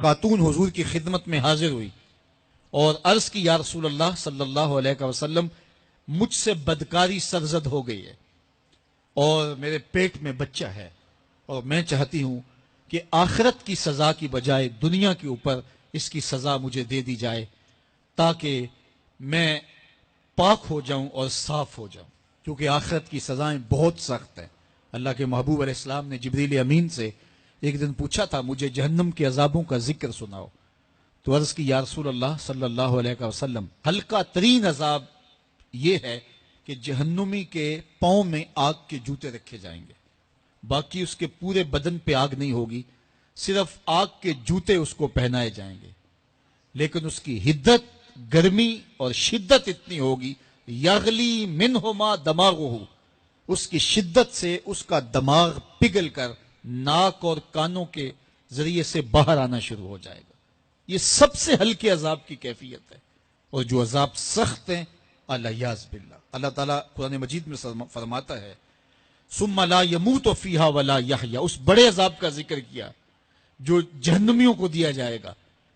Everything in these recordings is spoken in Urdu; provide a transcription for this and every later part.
خاتون حضور کی خدمت میں حاضر ہوئی اور عرض کی یا رسول اللہ صلی اللہ علیہ وسلم مجھ سے بدکاری سرزد ہو گئی ہے اور میرے پیٹ میں بچہ ہے اور میں چاہتی ہوں کہ آخرت کی سزا کی بجائے دنیا کے اوپر اس کی سزا مجھے دے دی جائے تاکہ میں پاک ہو جاؤں اور صاف ہو جاؤں، کیونکہ آخرت کی سزائیں بہت سخت ہیں۔ اللہ کے محبوب علیہ السلام نے جبریل امین سے ایک دن پوچھا تھا مجھے جہنم کے عذابوں کا ذکر سناؤ، تو عرض کی یا رسول اللہ صلی اللہ علیہ وسلم ہلکا ترین عذاب یہ ہے کہ جہنمی کے پاؤں میں آگ کے جوتے رکھے جائیں گے، باقی اس کے پورے بدن پہ آگ نہیں ہوگی، صرف آگ کے جوتے اس کو پہنائے جائیں گے، لیکن اس کی حدت، گرمی اور شدت اتنی ہوگی یغلی منہما دماغہ، اس کی شدت سے اس کا دماغ پگھل کر ناک اور کانوں کے ذریعے سے باہر آنا شروع ہو جائے گا۔ یہ سب سے ہلکے عذاب کی کیفیت ہے، اور جو عذاب سخت ہیں الیاذ باللہ، اللہ تعالیٰ قرآن مجید میں فرماتا ہے ثم لا يموت فیہا ولا یحیا، اس بڑے عذاب کا ذکر کیا جو جہنمیوں کو دیا جائے گا،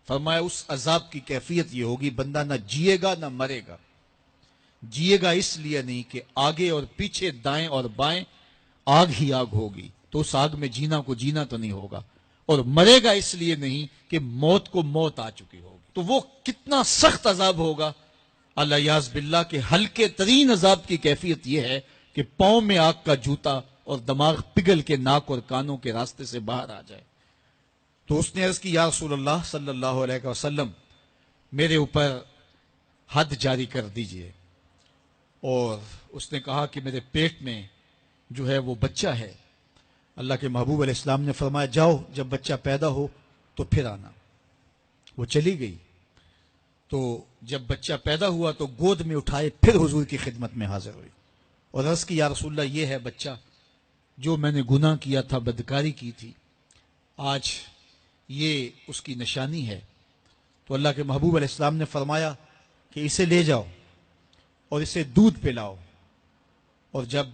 فرمایا اس عذاب کی کیفیت یہ ہوگی بندہ نہ جیے گا نہ مرے گا۔ جیے گا اس لیے نہیں کہ آگے اور پیچھے دائیں اور بائیں آگ ہی آگ ہوگی، تو اس آگ میں جینا کو جینا تو نہیں ہوگا، اور مرے گا اس لیے نہیں کہ موت کو موت آ چکی ہوگی۔ تو وہ کتنا سخت عذاب ہوگا الیاذ باللہ کہ ہلکے ترین عذاب کی کیفیت یہ ہے کہ پاؤں میں آگ کا جوتا اور دماغ پگھل کے ناک اور کانوں کے راستے سے باہر آ جائے۔ تو اس نے عرض کی یا رسول اللہ صلی اللہ علیہ وسلم میرے اوپر حد جاری کر دیجئے، اور اس نے کہا کہ میرے پیٹ میں جو ہے وہ بچہ ہے۔ اللہ کے محبوب علیہ السلام نے فرمایا جاؤ جب بچہ پیدا ہو تو پھر آنا۔ وہ چلی گئی، تو جب بچہ پیدا ہوا تو گود میں اٹھائے پھر حضور کی خدمت میں حاضر ہوئی اور عرض کی یا رسول اللہ یہ ہے بچہ جو میں نے گناہ کیا تھا، بدکاری کی تھی، آج یہ اس کی نشانی ہے۔ تو اللہ کے محبوب علیہ السلام نے فرمایا کہ اسے لے جاؤ اور اسے دودھ پلاؤ، اور جب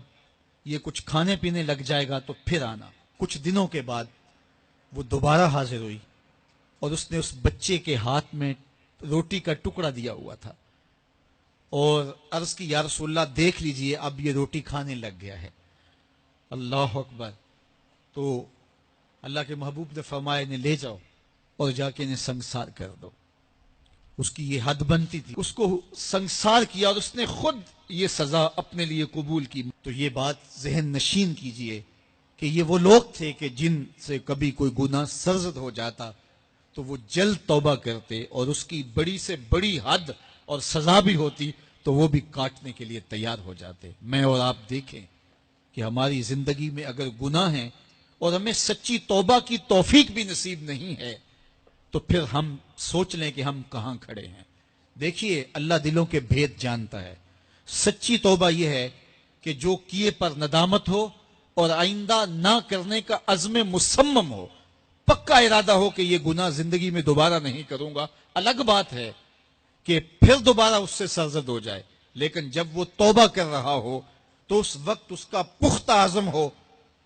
یہ کچھ کھانے پینے لگ جائے گا تو پھر آنا۔ کچھ دنوں کے بعد وہ دوبارہ حاضر ہوئی اور اس نے اس بچے کے ہاتھ میں روٹی کا ٹکڑا دیا ہوا تھا اور عرض کی یا رسول اللہ دیکھ لیجئے اب یہ روٹی کھانے لگ گیا ہے۔ اللہ اکبر۔ تو اللہ کے محبوب نے فرمایا انہیں لے جاؤ اور جا کے انہیں سنگسار کر دو۔ اس کی یہ حد بنتی تھی، اس کو سنگسار کیا اور اس نے خود یہ سزا اپنے لیے قبول کی۔ تو یہ بات ذہن نشین کیجئے کہ یہ وہ لوگ تھے کہ جن سے کبھی کوئی گناہ سرزد ہو جاتا تو وہ جلد توبہ کرتے، اور اس کی بڑی سے بڑی حد اور سزا بھی ہوتی تو وہ بھی کاٹنے کے لیے تیار ہو جاتے۔ میں اور آپ دیکھیں کہ ہماری زندگی میں اگر گناہ ہیں اور ہمیں سچی توبہ کی توفیق بھی نصیب نہیں ہے تو پھر ہم سوچ لیں کہ ہم کہاں کھڑے ہیں۔ دیکھیے اللہ دلوں کے بھید جانتا ہے۔ سچی توبہ یہ ہے کہ جو کیے پر ندامت ہو اور آئندہ نہ کرنے کا عزم مصمم ہو، پکا ارادہ ہو کہ یہ گناہ زندگی میں دوبارہ نہیں کروں گا۔ الگ بات ہے کہ پھر دوبارہ اس سے سرزد ہو جائے، لیکن جب وہ توبہ کر رہا ہو تو اس وقت اس کا پختہ عزم ہو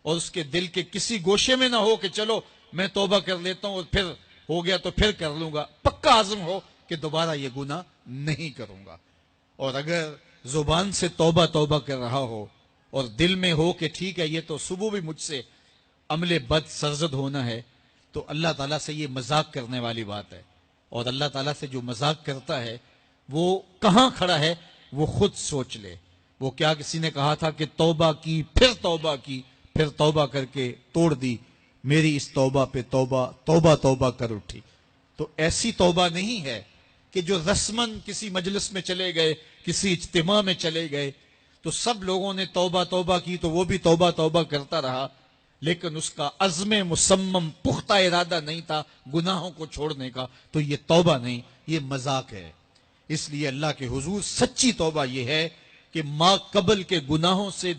اور اس کے دل کے کسی گوشے میں نہ ہو کہ چلو میں توبہ کر لیتا ہوں اور پھر ہو گیا تو پھر کر لوں گا۔ پکا عزم ہو کہ دوبارہ یہ گناہ نہیں کروں گا۔ اور اگر زبان سے توبہ توبہ کر رہا ہو اور دل میں ہو کہ ٹھیک ہے یہ تو صبح بھی مجھ سے عمل بد سرزد ہونا ہے، تو اللہ تعالیٰ سے یہ مذاق کرنے والی بات ہے، اور اللہ تعالیٰ سے جو مذاق کرتا ہے وہ کہاں کھڑا ہے وہ خود سوچ لے۔ وہ کیا کسی نے کہا تھا کہ توبہ کی پھر توبہ کر کے توڑ دی، میری اس توبہ پہ توبہ توبہ توبہ کر اٹھی۔ تو ایسی توبہ نہیں ہے کہ جو رسماً کسی مجلس میں چلے گئے، کسی اجتماع میں چلے گئے تو سب لوگوں نے توبہ توبہ کی تو وہ بھی توبہ توبہ کرتا رہا، لیکن اس کا عزم مصمم پختہ ارادہ نہیں تھا گناہوں کو چھوڑنے کا، تو یہ توبہ نہیں، یہ مذاق ہے۔ اس لیے اللہ کے حضور سچی توبہ یہ ہے کہ ما قبل کے گناہوں سے